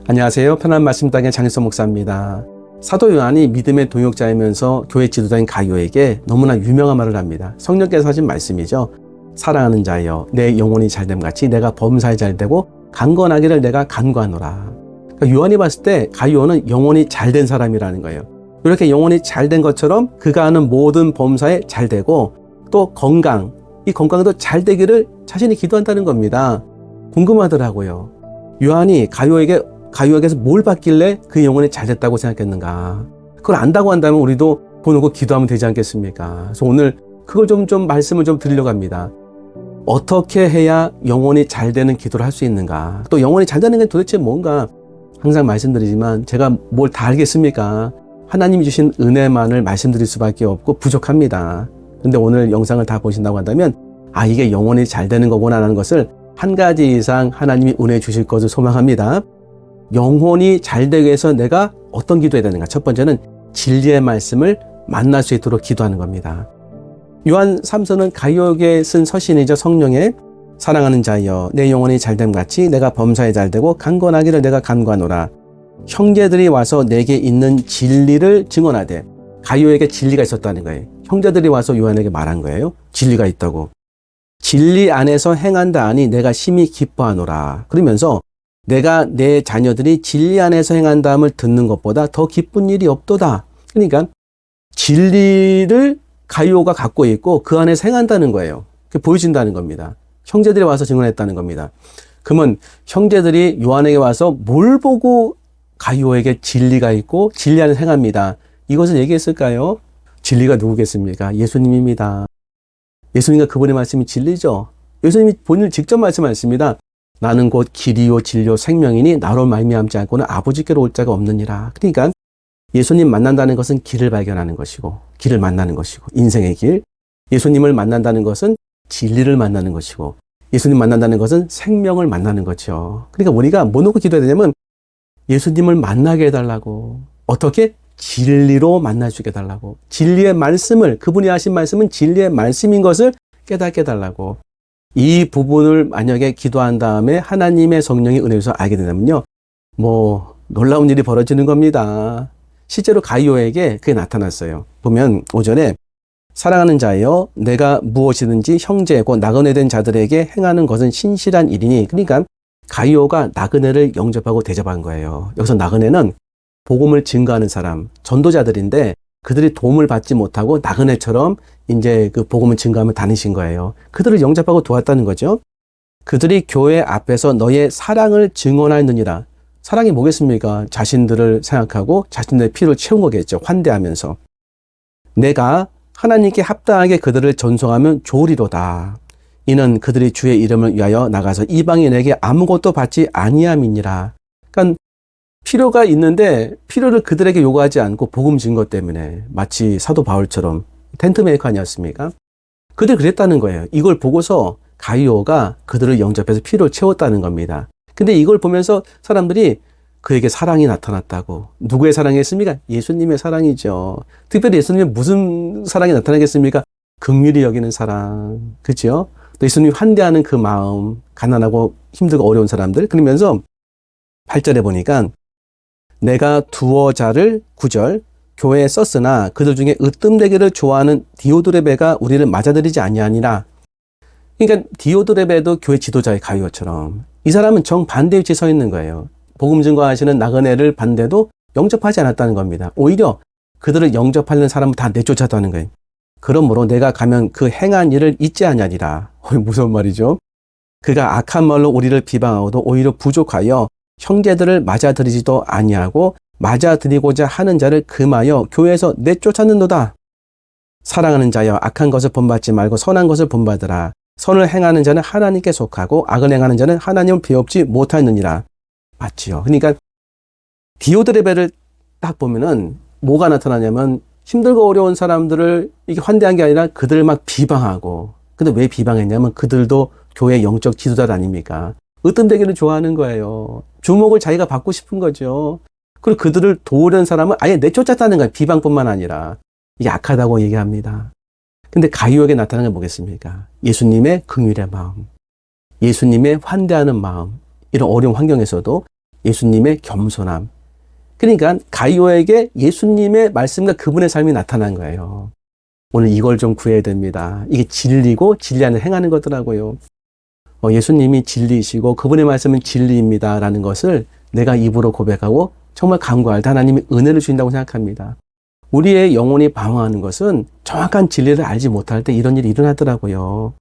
안녕하세요. 편한 말씀 땅의 장일성 목사입니다. 사도 요한이 믿음의 동역자이면서 교회 지도자인 가룟에게 너무나 유명한 말을 합니다. 성령께서 하신 말씀이죠. 사랑하는 자여, 내 영혼이 잘됨 같이 내가 범사에 잘되고 강건하기를 내가 간구하노라. 그러니까 요한이 봤을 때 가룟은 영혼이 잘된 사람이라는 거예요. 이렇게 영혼이 잘된 것처럼 그가 하는 모든 범사에 잘되고 또 건강, 이 건강도 잘되기를 자신이 기도한다는 겁니다. 궁금하더라고요. 요한이 가룟에게서 뭘 받길래 그 영혼이 잘됐다고 생각했는가? 그걸 안다고 한다면 우리도 보놓고 기도하면 되지 않겠습니까? 그래서 오늘 그걸 좀 말씀을 좀 드리려고 합니다. 어떻게 해야 영혼이 잘 되는 기도를 할 수 있는가? 또 영혼이 잘 되는 게 도대체 뭔가? 항상 말씀드리지만 제가 뭘 다 알겠습니까? 하나님이 주신 은혜만을 말씀드릴 수밖에 없고 부족합니다. 근데 오늘 영상을 다 보신다고 한다면 이게 영혼이 잘 되는 거구나라는 것을 한 가지 이상 하나님이 은혜 주실 것을 소망합니다. 영혼이 잘 되기 위해서 내가 어떤 기도해야 되는가? 첫 번째는 진리의 말씀을 만날 수 있도록 기도하는 겁니다. 요한 3서는 가룟에게 쓴 서신이죠. 성령의 사랑하는 자여, 내 영혼이 잘됨 같이 내가 범사에 잘되고 강건하기를 내가 간구하노라. 형제들이 와서 내게 있는 진리를 증언하되, 가룟에게 진리가 있었다는 거예요. 형제들이 와서 요한에게 말한 거예요. 진리가 있다고. 진리 안에서 행한다 하니 내가 심히 기뻐하노라. 그러면서 내가 내 자녀들이 진리 안에서 행한다함을 듣는 것보다 더 기쁜 일이 없도다. 그러니까 진리를 가룟가 갖고 있고 그 안에서 행한다는 거예요. 그게 보여진다는 겁니다. 형제들이 와서 증언했다는 겁니다. 그러면 형제들이 요한에게 와서 뭘 보고 가룟에게 진리가 있고 진리 안에서 행합니다. 이것을 얘기했을까요? 진리가 누구겠습니까? 예수님입니다. 예수님과 그분의 말씀이 진리죠. 예수님이 본인을 직접 말씀하셨습니다. 나는 곧 길이요 진리요 생명이니 나로 말미암지 않고는 아버지께로 올 자가 없느니라. 그러니까 예수님 만난다는 것은 길을 발견하는 것이고 길을 만나는 것이고 인생의 길. 예수님을 만난다는 것은 진리를 만나는 것이고 예수님 만난다는 것은 생명을 만나는 거죠. 그러니까 우리가 뭐 놓고 기도해야 되냐면 예수님을 만나게 해달라고. 어떻게? 진리로 만날 수 있게 해달라고. 진리의 말씀을, 그분이 하신 말씀은 진리의 말씀인 것을 깨닫게 해달라고. 이 부분을 만약에 기도한 다음에 하나님의 성령이 은혜로서 알게 되면요, 놀라운 일이 벌어지는 겁니다. 실제로 가룟에게 그게 나타났어요. 보면 오전에 사랑하는 자여, 내가 무엇이든지 형제고 나그네 된 자들에게 행하는 것은 신실한 일이니. 그러니까 가룟가 나그네를 영접하고 대접한 거예요. 여기서 나그네는 복음을 증거하는 사람, 전도자들인데 그들이 도움을 받지 못하고 나그네처럼 이제 그 복음을 증거하며 다니신 거예요. 그들을 영접하고 도왔다는 거죠. 그들이 교회 앞에서 너의 사랑을 증언하느니라. 사랑이 뭐겠습니까? 자신들을 생각하고 자신들의 필요를 채운 거겠죠. 환대하면서. 내가 하나님께 합당하게 그들을 전송하면 좋으리로다. 이는 그들이 주의 이름을 위하여 나가서 이방인에게 아무것도 받지 아니함이니라. 그러니까 필요가 있는데 필요를 그들에게 요구하지 않고 복음 증거 때문에 마치 사도 바울처럼 텐트 메이커 아니었습니까? 그들이 그랬다는 거예요. 이걸 보고서 가룟가 그들을 영접해서 필요를 채웠다는 겁니다. 근데 이걸 보면서 사람들이 그에게 사랑이 나타났다고. 누구의 사랑이었습니까? 예수님의 사랑이죠. 특별히 예수님의 무슨 사랑이 나타나겠습니까? 긍휼히 여기는 사랑. 그죠? 또 예수님 환대하는 그 마음, 가난하고 힘들고 어려운 사람들. 그러면서 8절에 보니까 내가 두어 자를 9절 교회에 썼으나 그들 중에 으뜸되기를 좋아하는 디오드레베가 우리를 맞아들이지 아니하니라. 그러니까 디오드레베도 교회 지도자의 가룟처럼 이 사람은 정반대 위치에 서 있는 거예요. 복음 증거하시는 나그네를 반대도 영접하지 않았다는 겁니다. 오히려 그들을 영접하려는 사람을 다 내쫓았다는 거예요. 그러므로 내가 가면 그 행한 일을 잊지 아니하리라. 무서운 말이죠. 그가 악한 말로 우리를 비방하고도 오히려 부족하여 형제들을 맞아들이지도 아니하고 맞아들이고자 하는 자를 금하여 교회에서 내쫓았는도다. 사랑하는 자여, 악한 것을 본받지 말고 선한 것을 본받으라. 선을 행하는 자는 하나님께 속하고 악을 행하는 자는 하나님을 배웁지 못하느니라. 맞지요. 그러니까 디오드레베를 딱 보면은 뭐가 나타나냐면 힘들고 어려운 사람들을 이게 환대한 게 아니라 그들을 막 비방하고. 근데 왜 비방했냐면 그들도 교회 영적 지도자 아닙니까? 으뜸되기를 좋아하는 거예요. 주목을 자기가 받고 싶은 거죠. 그리고 그들을 도우려는 사람은 아예 내쫓았다는 거예요. 비방뿐만 아니라. 이게 악하다고 얘기합니다. 근데 가룟에게 나타나는 게 뭐겠습니까? 예수님의 긍휼의 마음, 예수님의 환대하는 마음, 이런 어려운 환경에서도 예수님의 겸손함. 그러니까 가이오에게 예수님의 말씀과 그분의 삶이 나타난 거예요. 오늘 이걸 좀 구해야 됩니다. 이게 진리고 진리 안에 행하는 거더라고요. 예수님이 진리이시고 그분의 말씀은 진리입니다. 라는 것을 내가 입으로 고백하고 정말 간구할 때 하나님이 은혜를 주신다고 생각합니다. 우리의 영혼이 방황하는 것은 정확한 진리를 알지 못할 때 이런 일이 일어나더라고요.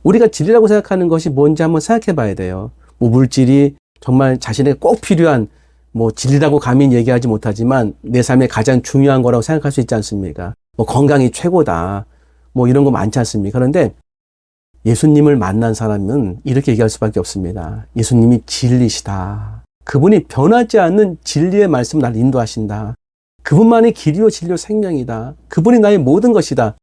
우리가 진리라고 생각하는 것이 뭔지 한번 생각해 봐야 돼요. 뭐 물질이 정말 자신에게 꼭 필요한 뭐 진리라고 감히 얘기하지 못하지만 내 삶에 가장 중요한 거라고 생각할 수 있지 않습니까? 뭐 건강이 최고다. 뭐 이런 거 많지 않습니까? 그런데 예수님을 만난 사람은 이렇게 얘기할 수밖에 없습니다. 예수님이 진리시다. 그분이 변하지 않는 진리의 말씀 나를 인도하신다. 그분만이 길이요 진리요 생명이다. 그분이 나의 모든 것이다.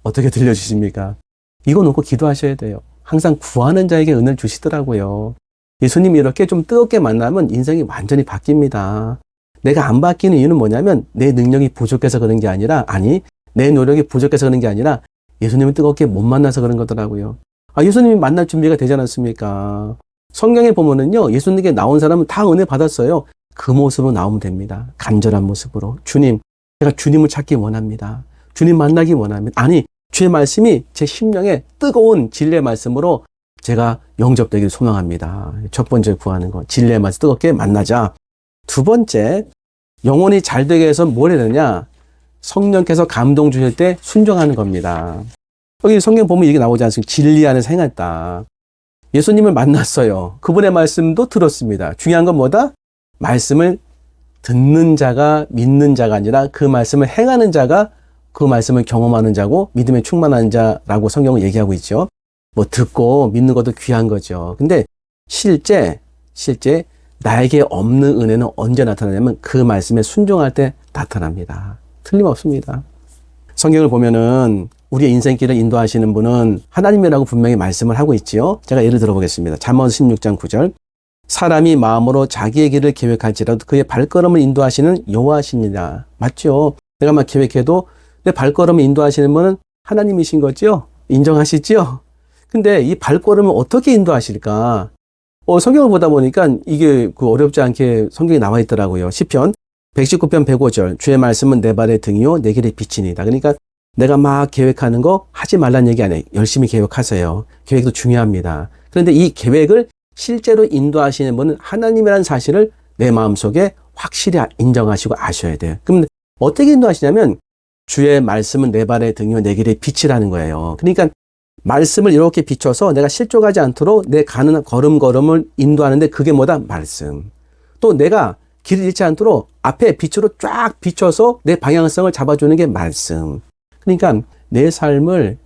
어떻게 들려주십니까? 이거 놓고 기도하셔야 돼요. 항상 구하는 자에게 은혜를 주시더라고요. 예수님이 이렇게 좀 뜨겁게 만나면 인생이 완전히 바뀝니다. 내가 안 바뀌는 이유는 뭐냐면 내 능력이 부족해서 그런 게 아니라 내 노력이 부족해서 그런 게 아니라 예수님을 뜨겁게 못 만나서 그런 거더라고요. 예수님이 만날 준비가 되지 않았습니까? 성경에 보면은요, 예수님께 나온 사람은 다 은혜 받았어요. 그 모습으로 나오면 됩니다. 간절한 모습으로. 주님, 제가 주님을 찾기 원합니다. 주님 만나기 원합니다. 주의 말씀이 제 심령에 뜨거운 진리의 말씀으로 제가 영접되기를 소망합니다. 첫 번째 구하는 거. 진리의 말씀 뜨겁게 만나자. 두 번째, 영혼이 잘 되게 해서 뭘 해야 되냐? 성령께서 감동 주실 때 순종하는 겁니다. 여기 성경 보면 이게 나오지 않습니까? 진리 안에서 행했다. 예수님을 만났어요. 그분의 말씀도 들었습니다. 중요한 건 뭐다? 말씀을 듣는 자가 믿는 자가 아니라 그 말씀을 행하는 자가 그 말씀을 경험하는 자고 믿음에 충만한 자라고 성경은 얘기하고 있죠. 뭐 듣고 믿는 것도 귀한 거죠. 근데 실제 나에게 없는 은혜는 언제 나타나냐면 그 말씀에 순종할 때 나타납니다. 틀림없습니다. 성경을 보면은 우리의 인생길을 인도하시는 분은 하나님이라고 분명히 말씀을 하고 있지요. 제가 예를 들어보겠습니다. 잠언 16장 9절. 사람이 마음으로 자기의 길을 계획할지라도 그의 발걸음을 인도하시는 여호와시니라. 맞죠? 내가 막 계획해도 내 발걸음을 인도하시는 분은 하나님이신 거죠? 인정하시죠? 근데 이 발걸음을 어떻게 인도하실까? 성경을 보다 보니까 이게 어렵지 않게 성경에 나와 있더라고요. 시편 119편 105절. 주의 말씀은 내 발의 등이요 내 길의 빛이니다. 그러니까 내가 막 계획하는 거 하지 말란 얘기 아니에요. 열심히 계획하세요. 계획도 중요합니다. 그런데 이 계획을 실제로 인도하시는 분은 하나님이라는 사실을 내 마음속에 확실히 인정하시고 아셔야 돼요. 그럼 어떻게 인도하시냐면 주의 말씀은 내 발의 등이요 내 길의 빛이라는 거예요. 그러니까 말씀을 이렇게 비춰서 내가 실족하지 않도록 내 가는 걸음걸음을 인도하는데 그게 뭐다? 말씀. 또 내가 길을 잃지 않도록 앞에 빛으로 쫙 비춰서 내 방향성을 잡아주는 게 말씀. 그러니까 내 삶을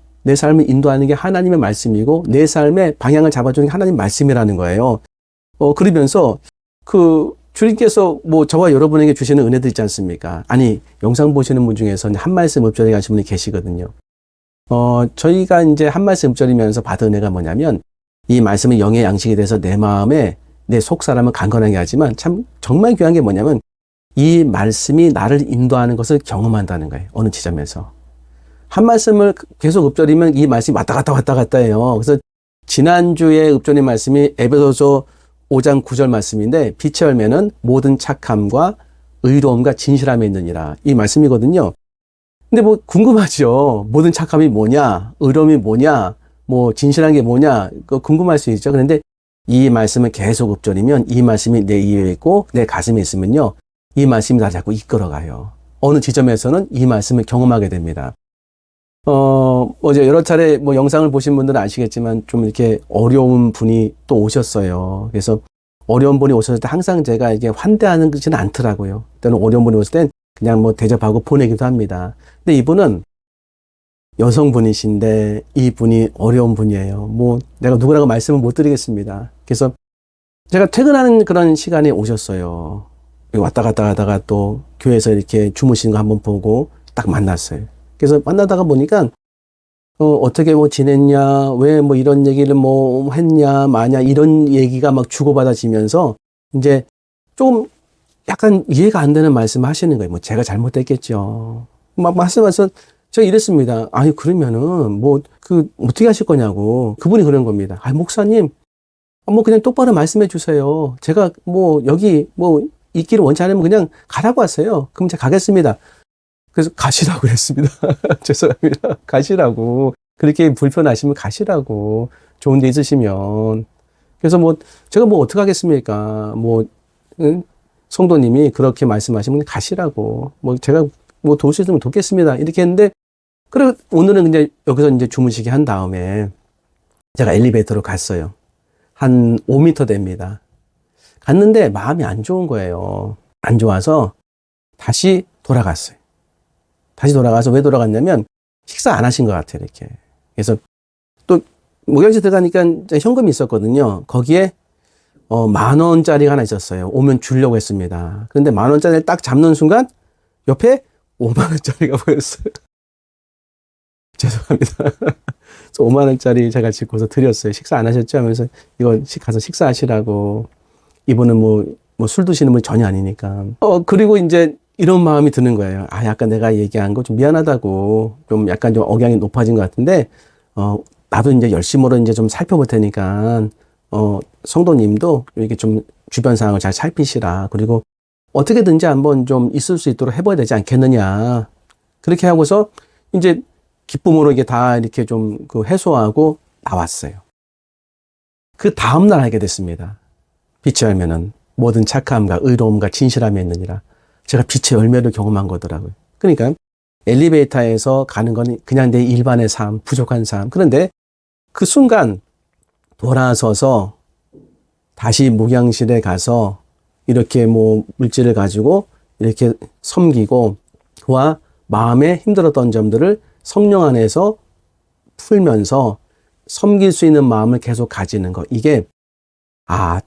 인도하는 게 하나님의 말씀이고 내 삶의 방향을 잡아주는 게 하나님 말씀이라는 거예요. 그러면서 주님께서 저와 여러분에게 주시는 은혜들 있지 않습니까? 영상 보시는 분 중에서 한 말씀 읊조리 가신 분이 계시거든요. 저희가 이제 한 말씀 읊조리면서 받은 은혜가 뭐냐면 이 말씀은 영의 양식이 돼서 내 마음에 내 속 사람을 강건하게 하지만 정말 귀한 게 뭐냐면 이 말씀이 나를 인도하는 것을 경험한다는 거예요. 어느 지점에서. 한 말씀을 계속 읊조리면 이 말씀이 왔다 갔다 해요. 그래서 지난주에 읊조린 말씀이 에베소서 5장 9절 말씀인데 빛의 열매는 모든 착함과 의로움과 진실함에 있느니라. 이 말씀이거든요. 근데 궁금하죠. 모든 착함이 뭐냐? 의로움이 뭐냐? 진실한 게 뭐냐? 궁금할 수 있죠. 그런데 이 말씀을 계속 읊조리면 이 말씀이 내 이에 있고 내 가슴에 있으면요. 이 말씀이 나를 자꾸 이끌어가요. 어느 지점에서는 이 말씀을 경험하게 됩니다. 어제 여러 차례 영상을 보신 분들은 아시겠지만 좀 이렇게 어려운 분이 또 오셨어요. 그래서 어려운 분이 오셨을 때 항상 제가 이게 환대하는 것은 않더라고요. 때는 어려운 분이 오실 땐 그냥 대접하고 보내기도 합니다. 근데 이분은 여성분이신데 이분이 어려운 분이에요. 내가 누구라고 말씀을 못 드리겠습니다. 그래서 제가 퇴근하는 그런 시간에 오셨어요. 왔다 갔다 하다가 또 교회에서 이렇게 주무시는 거 한번 보고 딱 만났어요. 그래서 만나다가 보니까 어떻게 지냈냐, 왜 이런 얘기를 했냐, 마냐 이런 얘기가 막 주고받아지면서 이제 좀 약간 이해가 안 되는 말씀을 하시는 거예요. 제가 잘못됐겠죠. 막 말씀하셔서 제가 이랬습니다. 그러면은 어떻게 하실 거냐고. 그분이 그런 겁니다. 목사님, 뭐 그냥 똑바로 말씀해 주세요. 제가 뭐 여기 뭐 있기를 원치 않으면 그냥 가라고 하세요. 그럼 제가 가겠습니다. 그래서 가시라고 그랬습니다. 죄송합니다. 가시라고. 그렇게 불편하시면 가시라고. 좋은 데 있으시면. 그래서 뭐 제가 뭐 어떻게 하겠습니까? 뭐 응? 성도님이 그렇게 말씀하시면 그냥 가시라고. 뭐 제가 뭐 도울 수 있으면 돕겠습니다. 이렇게 했는데 그리고 오늘은 그냥 여기서 이제 주무시게 한 다음에 제가 엘리베이터로 갔어요. 한 5m 됩니다. 갔는데 마음이 안 좋은 거예요. 안 좋아서 다시 돌아갔어요. 다시 돌아가서 왜 돌아갔냐면 식사 안 하신 것 같아요. 이렇게. 그래서 또 목욕실 들어가니까 현금이 있었거든요. 거기에 10,000원짜리가 하나 있었어요. 오면 주려고 했습니다. 그런데 10,000원짜리를 딱 잡는 순간 옆에 50,000원짜리가 보였어요. 죄송합니다. 50,000원짜리 제가 짚고서 드렸어요. 식사 안 하셨죠? 하면서 이거 가서 식사하시라고. 이분은 뭐 술 드시는 분이 전혀 아니니까. 그리고 이제 이런 마음이 드는 거예요. 아, 약간 내가 얘기한 거 좀 미안하다고. 좀 약간 좀 억양이 높아진 것 같은데, 나도 이제 열심으로 이제 좀 살펴볼 테니까, 성도님도 이렇게 좀 주변 상황을 잘 살피시라. 그리고 어떻게든지 한번 좀 있을 수 있도록 해봐야 되지 않겠느냐. 그렇게 하고서 이제 기쁨으로 이게 다 이렇게 좀 그 해소하고 나왔어요. 그 다음날 알게 됐습니다. 빛의 열매는 모든 착함과 의로움과 진실함이 있느니라. 제가 빛의 열매를 경험한 거더라고요. 그러니까 엘리베이터에서 가는 건 그냥 내 일반의 삶, 부족한 삶. 그런데 그 순간 돌아서서 다시 목양실에 가서 이렇게 뭐 물질을 가지고 이렇게 섬기고 그와 마음에 힘들었던 점들을 성령 안에서 풀면서 섬길 수 있는 마음을 계속 가지는 거. 이게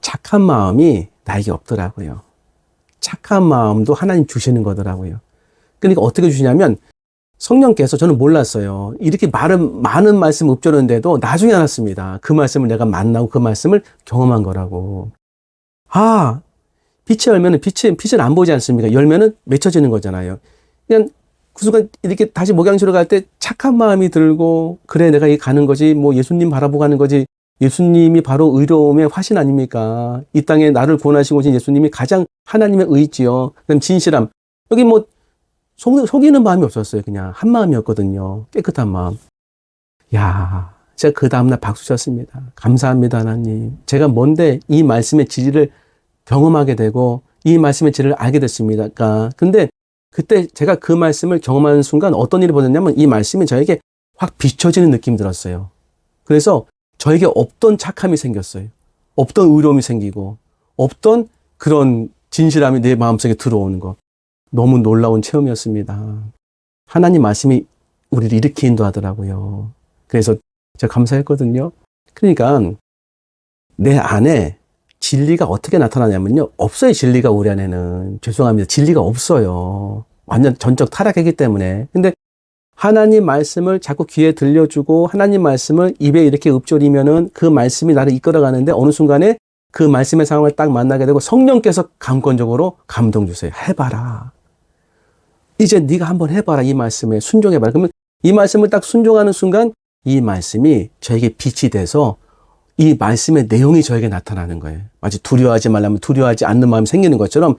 착한 마음이 나에게 없더라고요. 착한 마음도 하나님 주시는 거더라고요. 그러니까 어떻게 주시냐면 성령께서 저는 몰랐어요. 이렇게 많은 말씀 읊조렸는데도 나중에 알았습니다. 그 말씀을 내가 만나고 그 말씀을 경험한 거라고. 빛의 열매는 빛을 안 보지 않습니까? 열매는 맺혀지는 거잖아요. 그냥 그 순간 이렇게 다시 목양실로 갈 때 착한 마음이 들고 그래 내가 이 가는 거지 뭐 예수님 바라보고 가는 거지 예수님이 바로 의로움의 화신 아닙니까? 이 땅에 나를 구원하시고 오신 예수님이 가장 하나님의 의지요. 그다음 진실함. 여기 뭐 속이는 마음이 없었어요. 그냥 한 마음이었거든요. 깨끗한 마음. 야, 제가 그 다음날 박수 쳤습니다. 감사합니다, 하나님. 제가 뭔데 이 말씀의 진리를 경험하게 되고 이 말씀의 진리를 알게 됐습니다. 근데 그때 제가 그 말씀을 경험하는 순간 어떤 일이 벌어졌냐면 이 말씀이 저에게 확 비춰지는 느낌이 들었어요. 그래서 저에게 없던 착함이 생겼어요. 없던 의로움이 생기고 없던 그런 진실함이 내 마음속에 들어오는 거. 너무 놀라운 체험이었습니다. 하나님 말씀이 우리를 이렇게 인도하더라고요. 그래서 제가 감사했거든요. 그러니까 내 안에 진리가 어떻게 나타나냐면요. 없어요, 진리가 우리 안에는. 죄송합니다. 진리가 없어요. 완전 전적 타락했기 때문에. 근데 하나님 말씀을 자꾸 귀에 들려주고 하나님 말씀을 입에 이렇게 읊조리면은 그 말씀이 나를 이끌어가는데 어느 순간에 그 말씀의 상황을 딱 만나게 되고 성령께서 감권적으로 감동 주세요. 해봐라. 이제 네가 한번 해봐라. 이 말씀에 순종해봐라. 그러면 이 말씀을 딱 순종하는 순간 이 말씀이 저에게 빛이 돼서 이 말씀의 내용이 저에게 나타나는 거예요. 마치 두려워하지 말라면 두려워하지 않는 마음이 생기는 것처럼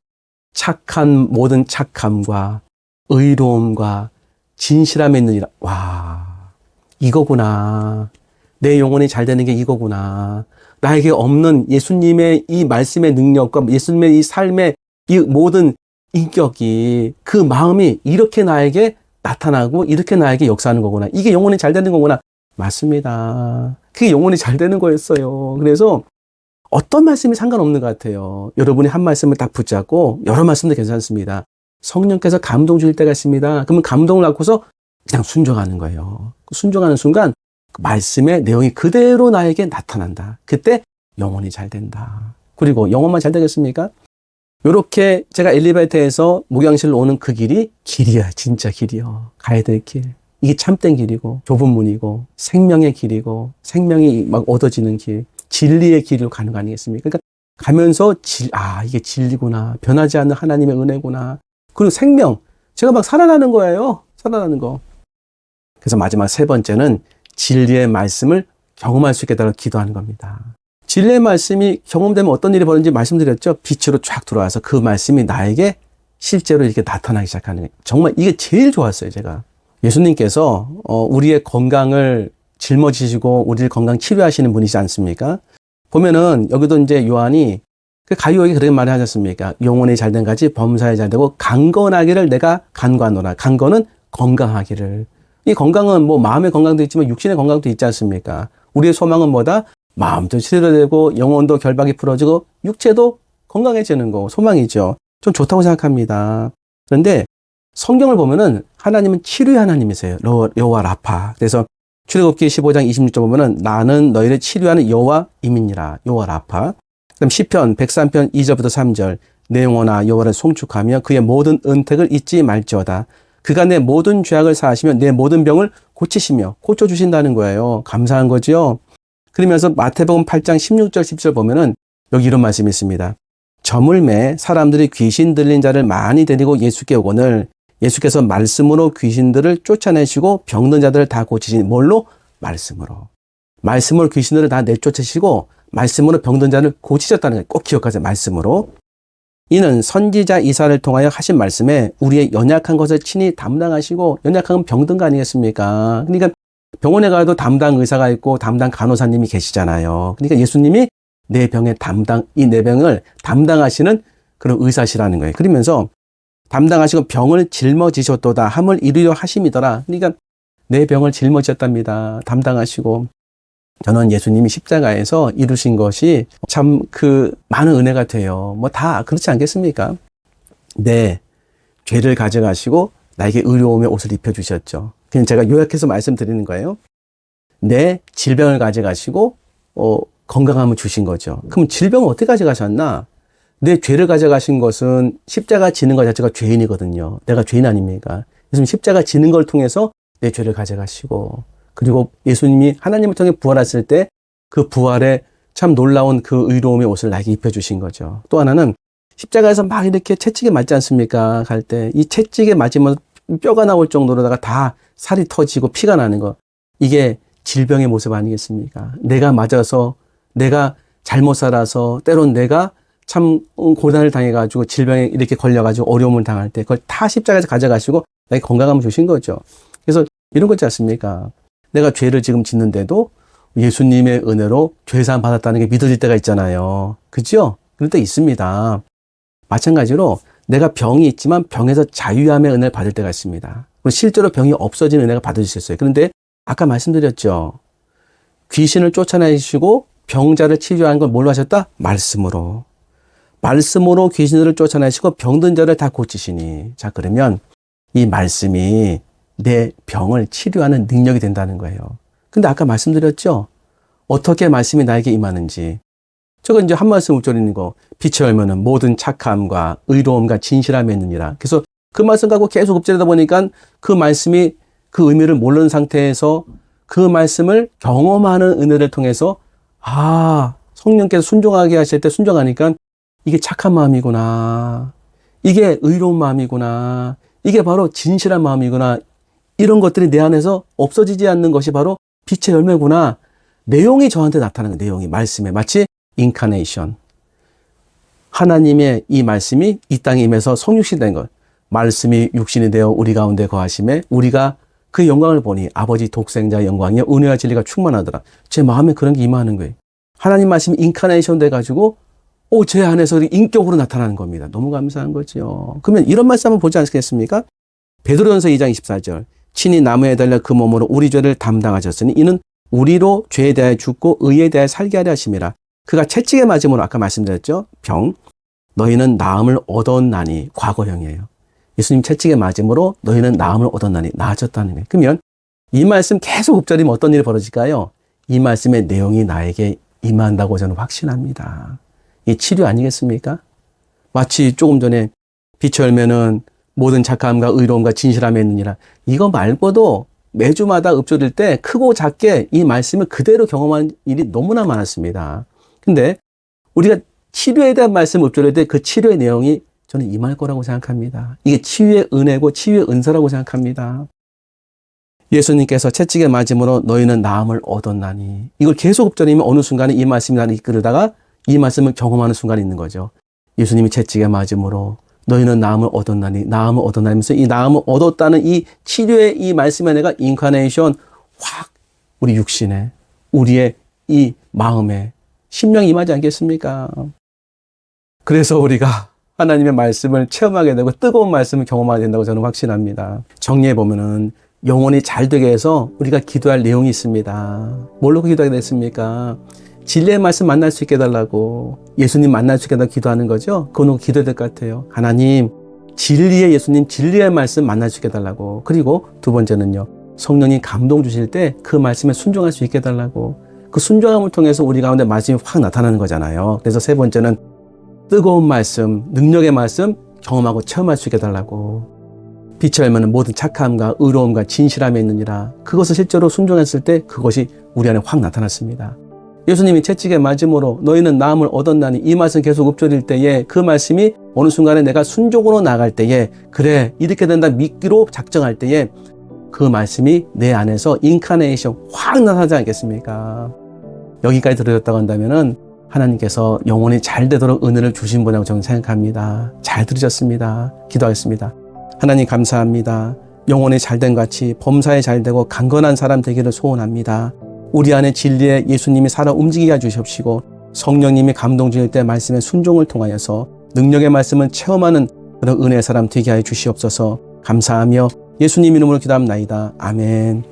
모든 착함과 의로움과 진실함에 있느니라. 와, 이거구나. 내 영혼이 잘 되는 게 이거구나. 나에게 없는 예수님의 이 말씀의 능력과 예수님의 이 삶의 이 모든 인격이 그 마음이 이렇게 나에게 나타나고 이렇게 나에게 역사하는 거구나. 이게 영혼이 잘 되는 거구나. 맞습니다. 그게 영혼이 잘 되는 거였어요. 그래서 어떤 말씀이 상관없는 것 같아요. 여러분이 한 말씀을 딱 붙잡고 여러 말씀도 괜찮습니다. 성령께서 감동 주실 때가 있습니다. 그러면 감동을 갖고서 그냥 순종하는 거예요. 순종하는 순간 그 말씀의 내용이 그대로 나에게 나타난다. 그때 영혼이 잘 된다. 그리고 영혼만 잘 되겠습니까? 요렇게 제가 엘리베이터에서 목양실로 오는 그 길이 길이야. 진짜 길이요. 가야 될 길. 이게 참된 길이고 좁은 문이고 생명의 길이고 생명이 막 얻어지는 길. 진리의 길로 가는 거 아니겠습니까? 그러니까 가면서 이게 진리구나. 변하지 않는 하나님의 은혜구나. 그리고 생명. 제가 막 살아나는 거예요. 살아나는 거. 그래서 마지막 세 번째는 진리의 말씀을 경험할 수 있게 달라고 기도하는 겁니다. 진리의 말씀이 경험되면 어떤 일이 벌어지는지 말씀드렸죠. 빛으로 쫙 들어와서 그 말씀이 나에게 실제로 이렇게 나타나기 시작하는 거예요. 정말 이게 제일 좋았어요, 제가. 예수님께서 우리의 건강을 짊어지시고 우리를 건강 치료하시는 분이지 않습니까? 보면은 여기도 이제 요한이 그 가요에게 그런 말을 하셨습니까? 영혼이 잘된 같이 범사에 잘되고 강건하기를 내가 간구하노라. 강건은 건강하기를. 이 건강은 뭐 마음의 건강도 있지만 육신의 건강도 있지 않습니까? 우리의 소망은 뭐다? 마음도 치료되고 영혼도 결박이 풀어지고 육체도 건강해지는 거 소망이죠. 좀 좋다고 생각합니다. 그런데 성경을 보면은 하나님은 치료의 하나님이세요. 여호와 라파. 그래서 출애굽기 15장 26절 보면은 나는 너희를 치료하는 여호와임이니라. 여호와 라파. 그럼 시편 103편 2절부터 3절 내 영혼아 여호와를 송축하며 그의 모든 은택을 잊지 말지어다. 그가 내 모든 죄악을 사하시며 내 모든 병을 고치시며 고쳐주신다는 거예요. 감사한 거죠. 그러면서 마태복음 8장 16절 17절 보면은 여기 이런 말씀이 있습니다. 저물매 사람들이 귀신 들린 자를 많이 데리고 예수께 오거늘 예수께서 말씀으로 귀신들을 쫓아내시고 병든 자들을 다 고치시니 뭘로? 말씀으로. 말씀으로 귀신들을 다 내쫓으시고 말씀으로 병든 자를 고치셨다는 거예요. 꼭 기억하세요. 말씀으로. 이는 선지자 이사를 통하여 하신 말씀에 우리의 연약한 것을 친히 담당하시고 연약한 건 병든 거 아니겠습니까? 그러니까 병원에 가도 담당 의사가 있고 담당 간호사님이 계시잖아요. 그러니까 예수님이 내 병의 이 내 병을 담당하시는 그런 의사시라는 거예요. 그러면서 담당하시고 병을 짊어지셨도다 함을 이루려 하심이더라. 그러니까 내 병을 짊어지셨답니다. 담당하시고. 저는 예수님이 십자가에서 이루신 것이 참 많은 은혜가 돼요. 뭐 다 그렇지 않겠습니까? 내 죄를 가져가시고 나에게 의로움의 옷을 입혀주셨죠. 그냥 제가 요약해서 말씀드리는 거예요. 내 질병을 가져가시고 건강함을 주신 거죠. 그럼 질병을 어떻게 가져가셨나? 내 죄를 가져가신 것은 십자가 지는 것 자체가 죄인이거든요. 내가 죄인 아닙니까? 예수님 십자가 지는 걸 통해서 내 죄를 가져가시고 그리고 예수님이 하나님을 통해 부활했을 때 그 부활에 참 놀라운 그 의로움의 옷을 나에게 입혀주신 거죠. 또 하나는 십자가에서 막 이렇게 채찍에 맞지 않습니까? 갈 때 이 채찍에 맞으면 뼈가 나올 정도로다가 다 살이 터지고 피가 나는 거. 이게 질병의 모습 아니겠습니까? 내가 맞아서 내가 잘못 살아서 때론 내가 참 고난을 당해가지고 질병에 이렇게 걸려가지고 어려움을 당할 때 그걸 다 십자가에서 가져가시고 나에게 건강함을 주신 거죠. 그래서 이런 거 있지 않습니까? 내가 죄를 지금 짓는데도 예수님의 은혜로 죄사함 받았다는 게 믿어질 때가 있잖아요. 그죠? 그럴 때 있습니다. 마찬가지로 내가 병이 있지만 병에서 자유함의 은혜를 받을 때가 있습니다. 실제로 병이 없어지는 은혜가 받을 수 있어요. 그런데 아까 말씀드렸죠. 귀신을 쫓아내시고 병자를 치료하는 걸 뭘로 하셨다? 말씀으로. 말씀으로 귀신들을 쫓아내시고 병든 자를 다 고치시니. 자, 그러면 이 말씀이 내 병을 치료하는 능력이 된다는 거예요. 근데 아까 말씀드렸죠? 어떻게 말씀이 나에게 임하는지. 저거 이제 한 말씀 읊조리는 거. 빛이 열면은 모든 착함과 의로움과 진실함이 있느니라. 그래서 그 말씀 갖고 계속 읊조리다 보니까 그 말씀이 그 의미를 모르는 상태에서 그 말씀을 경험하는 은혜를 통해서 성령께서 순종하게 하실 때 순종하니까 이게 착한 마음이구나. 이게 의로운 마음이구나. 이게 바로 진실한 마음이구나. 이런 것들이 내 안에서 없어지지 않는 것이 바로 빛의 열매구나. 내용이 저한테 나타나는 거예요. 내용이 말씀에 마치 인카네이션. 하나님의 이 말씀이 이 땅에 임해서 성육신이 된 것. 말씀이 육신이 되어 우리 가운데 거하심에 우리가 그 영광을 보니 아버지 독생자의 영광이요 은혜와 진리가 충만하더라. 제 마음에 그런 게 임하는 거예요. 하나님 말씀이 인카네이션 돼가지고 제 안에서 인격으로 나타나는 겁니다. 너무 감사한 거죠. 그러면 이런 말씀 한번 보지 않겠습니까? 베드로전서 2장 24절 친히 나무에 달려 그 몸으로 우리 죄를 담당하셨으니 이는 우리로 죄에 대하여 죽고 의에 대하여 살게 하려 하심이라. 그가 채찍에 맞음으로 아까 말씀드렸죠. 병 너희는 나음을 얻었나니 과거형이에요. 예수님 채찍에 맞음으로 너희는 나음을 얻었나니 나아졌다는 거예요. 그러면 이 말씀 계속 읊조리면 어떤 일이 벌어질까요? 이 말씀의 내용이 나에게 임한다고 저는 확신합니다. 이 치료 아니겠습니까? 마치 조금 전에 빛이 열면은 모든 착함과 의로움과 진실함에 있느니라. 이거 말고도 매주마다 읊조릴 때 크고 작게 이 말씀을 그대로 경험하는 일이 너무나 많았습니다. 근데 우리가 치료에 대한 말씀을 읊조릴 때 그 치료의 내용이 저는 임할 거라고 생각합니다. 이게 치유의 은혜고 치유의 은사라고 생각합니다. 예수님께서 채찍에 맞음으로 너희는 나음을 얻었나니. 이걸 계속 읊조리면 어느 순간에 이 말씀이 나를 이끌다가 이 말씀을 경험하는 순간이 있는 거죠. 예수님이 채찍에 맞음으로 너희는 나음을 얻었나니, 나음을 얻었나니 하면서 이 나음을 얻었다는 이 치료의 이 말씀에 내가 인카네이션 확 우리 육신에, 우리의 이 마음에 심령이 임하지 않겠습니까? 그래서 우리가 하나님의 말씀을 체험하게 되고 뜨거운 말씀을 경험하게 된다고 저는 확신합니다. 정리해 보면은 영혼이 잘 되게 해서 우리가 기도할 내용이 있습니다. 뭘로 기도하게 됐습니까? 진리의 말씀 만날 수 있게 해달라고, 예수님 만날 수 있게 해달라고 기도하는 거죠. 그거는 기도해야 될 것 같아요. 하나님, 진리의 예수님, 진리의 말씀 만날 수 있게 해달라고. 그리고 두 번째는요, 성령님 감동 주실 때 그 말씀에 순종할 수 있게 해달라고. 그 순종함을 통해서 우리 가운데 말씀이 확 나타나는 거잖아요. 그래서 세 번째는 뜨거운 말씀, 능력의 말씀 경험하고 체험할 수 있게 해달라고. 빛이 열면 모든 착함과 의로움과 진실함이 있느니라. 그것을 실제로 순종했을 때 그것이 우리 안에 확 나타났습니다. 예수님이 채찍에 맞음으로 너희는 나음을 얻었나니 이 말씀 계속 읊조릴 때에 그 말씀이 어느 순간에 내가 순종으로 나갈 때에 그래 이렇게 된다 믿기로 작정할 때에 그 말씀이 내 안에서 인카네이션 확 나타나지 않겠습니까? 여기까지 들으셨다고 한다면은 하나님께서 영혼이 잘 되도록 은혜를 주신 분이라고 저는 생각합니다. 잘 들으셨습니다. 기도하겠습니다. 하나님 감사합니다. 영혼이 잘된 같이 범사에 잘되고 강건한 사람 되기를 소원합니다. 우리 안에 진리의 예수님이 살아 움직이게 해주시옵시고 성령님이 감동 주실 때 말씀의 순종을 통하여서 능력의 말씀을 체험하는 그런 은혜의 사람 되게 하여 주시옵소서. 감사하며 예수님 이름으로 기도합나이다. 아멘.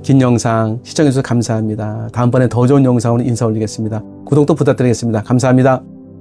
긴 영상 시청해 주셔서 감사합니다. 다음번에 더 좋은 영상으로 인사 올리겠습니다. 구독도 부탁드리겠습니다. 감사합니다.